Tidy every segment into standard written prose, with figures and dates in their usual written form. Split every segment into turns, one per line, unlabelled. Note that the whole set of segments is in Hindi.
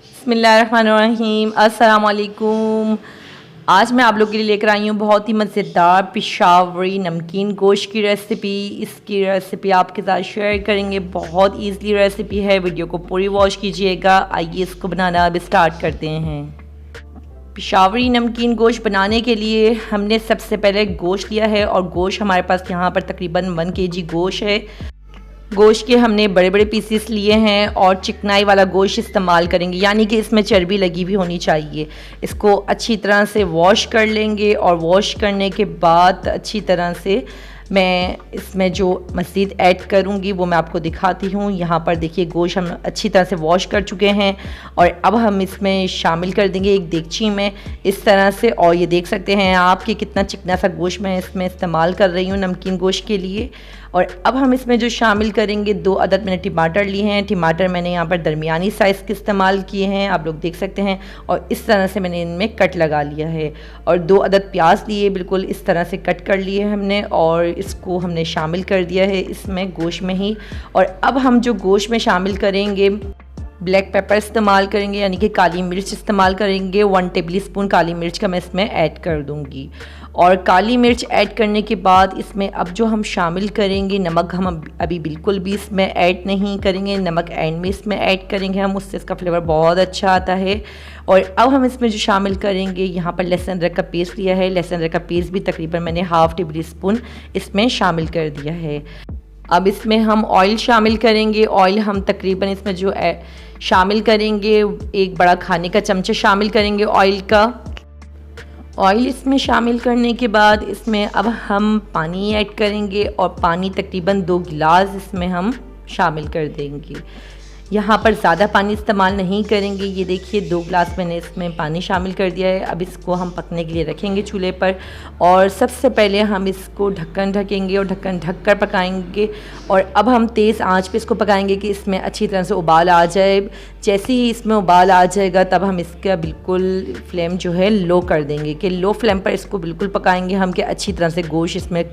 बिस्मिल्लाहिर्रहमानिर्रहीम, अस्सलाम वालेकुम। आज मैं आप लोग के लिए लेकर आई हूँ बहुत ही मज़ेदार पेशावरी नमकीन गोश्त की रेसिपी। इसकी रेसिपी आपके साथ शेयर करेंगे। बहुत ईज़िली रेसिपी है, वीडियो को पूरी वॉच कीजिएगा। आइए इसको बनाना अब स्टार्ट करते हैं। पेशावरी नमकीन गोश्त बनाने के लिए हमने सबसे पहले गोश्त लिया है और गोश्त हमारे पास यहाँ पर तकरीबन 1 kg गोश्त है। गोश्त के हमने बड़े बड़े पीसेस लिए हैं और चिकनाई वाला गोश्त इस्तेमाल करेंगे, यानी कि इसमें चर्बी लगी हुई होनी चाहिए। इसको अच्छी तरह से वॉश कर लेंगे और वॉश करने के बाद अच्छी तरह से मैं इसमें जो मज़ीद ऐड करूँगी वो मैं आपको दिखाती हूँ। यहाँ पर देखिए गोश्त हम अच्छी तरह से वॉश कर चुके हैं और अब हम इसमें शामिल कर देंगे एक देगची में इस तरह से। और ये देख सकते हैं आप कि कितना चिकना सा गोश्त मैं इसमें इस्तेमाल कर रही हूँ नमकीन गोश्त के लिए। और अब हम इसमें जो शामिल करेंगे 2 अदद मैंने टमाटर लिए हैं। टमाटर मैंने यहाँ पर दरमियानी साइज़ के इस्तेमाल किए हैं, आप लोग देख सकते हैं। और इस तरह से मैंने इनमें कट लगा लिया है। और 2 अदद प्याज लिए, बिल्कुल इस तरह से कट कर लिए हमने और इसको हमने शामिल कर दिया है इसमें गोश्त में ही। और अब हम जो गोश्त में शामिल करेंगे ब्लैक पेपर इस्तेमाल करेंगे, यानी कि काली मिर्च इस्तेमाल करेंगे। 1 टेबल स्पून काली मिर्च का मैं इसमें ऐड कर दूंगी। और काली मिर्च ऐड करने के बाद इसमें अब जो हम शामिल करेंगे नमक, हम अभी बिल्कुल भी इसमें ऐड नहीं करेंगे। नमक एंड में इसमें ऐड करेंगे हम, उससे इसका फ्लेवर बहुत अच्छा आता है। और अब हम इसमें जो शामिल करेंगे, यहाँ पर लहसुन अदरक का पेस्ट लिया है। लहसुन अदरक का पेस्ट भी तकरीबन मैंने 1/2 टेबल स्पून इसमें शामिल कर दिया है। अब इसमें हम ऑयल शामिल करेंगे। ऑयल हम तकरीबन इसमें जो शामिल करेंगे 1 बड़ा खाने का चमचा शामिल करेंगे ऑयल का। ऑयल इसमें शामिल करने के बाद इसमें अब हम पानी ऐड करेंगे और पानी तकरीबन 2 गिलास इसमें हम शामिल कर देंगे। यहाँ पर ज़्यादा पानी इस्तेमाल नहीं करेंगे। ये देखिए 2 गिलास मैंने इसमें पानी शामिल कर दिया है। अब इसको हम पकने के लिए रखेंगे चूल्हे पर और सबसे पहले हम इसको ढक्कन ढकेंगे और ढक्कन ढक कर पकाएंगे। और अब हम तेज़ आंच पे इसको पकाएंगे कि इसमें अच्छी तरह से उबाल आ जाए। जैसे ही इसमें उबाल आ जाएगा तब हम इसका बिल्कुल फ्लेम जो है लो कर देंगे, कि लो फ्लेम पर इसको बिल्कुल पकाएंगे हम कि अच्छी तरह से गोश्त इसमें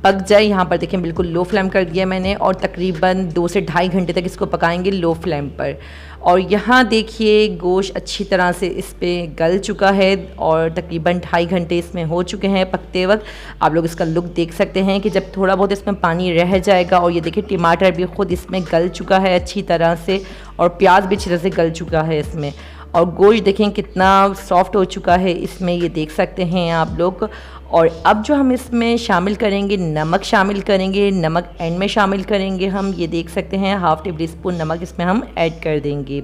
पक जाए। यहाँ पर देखें बिल्कुल लो फ्लेम कर दिया मैंने और तकरीबन 2 से ढाई घंटे तक इसको पकाएंगे लो फ्लेम पर। और यहाँ देखिए गोश्त अच्छी तरह से इस पर गल चुका है और तकरीबन 2.5 घंटे इसमें हो चुके हैं पकते वक्त। आप लोग इसका लुक देख सकते हैं कि जब थोड़ा बहुत इसमें पानी रह जाएगा। और ये देखिए टमाटर भी ख़ुद इसमें गल चुका है अच्छी तरह से और प्याज भी अच्छी तरह से गल चुका है इसमें। और गोश्त देखें कितना सॉफ्ट हो चुका है इसमें, ये देख सकते हैं आप लोग। और अब जो हम इसमें शामिल करेंगे नमक शामिल करेंगे। नमक एंड में शामिल करेंगे हम, ये देख सकते हैं 1/2 टेबल स्पून नमक इसमें हम ऐड कर देंगे।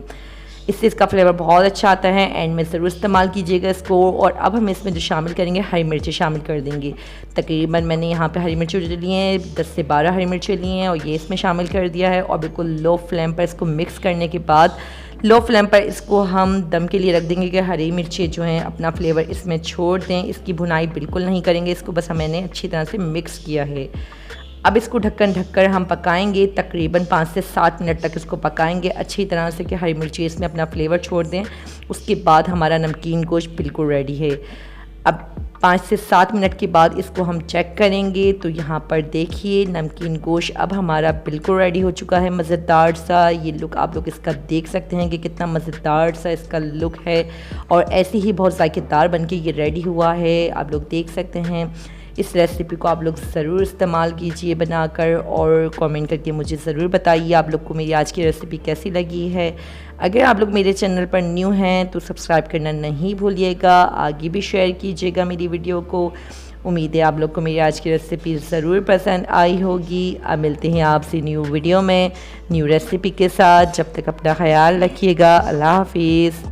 इससे इसका फ्लेवर बहुत अच्छा आता है। एंड में ज़रूर इस्तेमाल कीजिएगा इसको। और अब हम इसमें जो शामिल करेंगे हरी मिर्चें शामिल कर देंगे। तकरीबन मैंने यहाँ पे हरी मिर्चें जो ली हैं 10 से 12 हरी मिर्चें ली हैं और ये इसमें शामिल कर दिया है। और बिल्कुल लो फ्लेम पर इसको मिक्स करने के बाद लो फ्लेम पर इसको हम दम के लिए रख देंगे कि हरी मिर्चें जो हैं अपना फ्लेवर इसमें छोड़ दें। इसकी भुनाई बिल्कुल नहीं करेंगे, इसको बस मैंने अच्छी तरह से मिक्स किया है। अब इसको ढक्कन ढककर हम पकाएंगे तकरीबन 5 से 7 मिनट तक इसको पकाएंगे अच्छी तरह से कि हरी मिर्ची इसमें अपना फ्लेवर छोड़ दें। उसके बाद हमारा नमकीन गोश्त बिल्कुल रेडी है। अब 5 से 7 मिनट के बाद इसको हम चेक करेंगे तो यहाँ पर देखिए नमकीन गोश्त अब हमारा बिल्कुल रेडी हो चुका है। मज़ेदार सा ये लुक आप लोग इसका देख सकते हैं कि कितना मज़ेदार सा इसका लुक है। और ऐसे ही बहुत ज़ायकेदार बनके ये रेडी हुआ है, आप लोग देख सकते हैं। इस रेसिपी को आप लोग ज़रूर इस्तेमाल कीजिए बनाकर और कमेंट करके मुझे ज़रूर बताइए आप लोग को मेरी आज की रेसिपी कैसी लगी है। अगर आप लोग मेरे चैनल पर न्यू हैं तो सब्सक्राइब करना नहीं भूलिएगा, आगे भी शेयर कीजिएगा मेरी वीडियो को। उम्मीद है आप लोग को मेरी आज की रेसिपी ज़रूर पसंद आई होगी। अब मिलते हैं आपसे न्यू वीडियो में न्यू रेसिपी के साथ। जब तक अपना ख्याल रखिएगा, अल्लाह हाफिज़।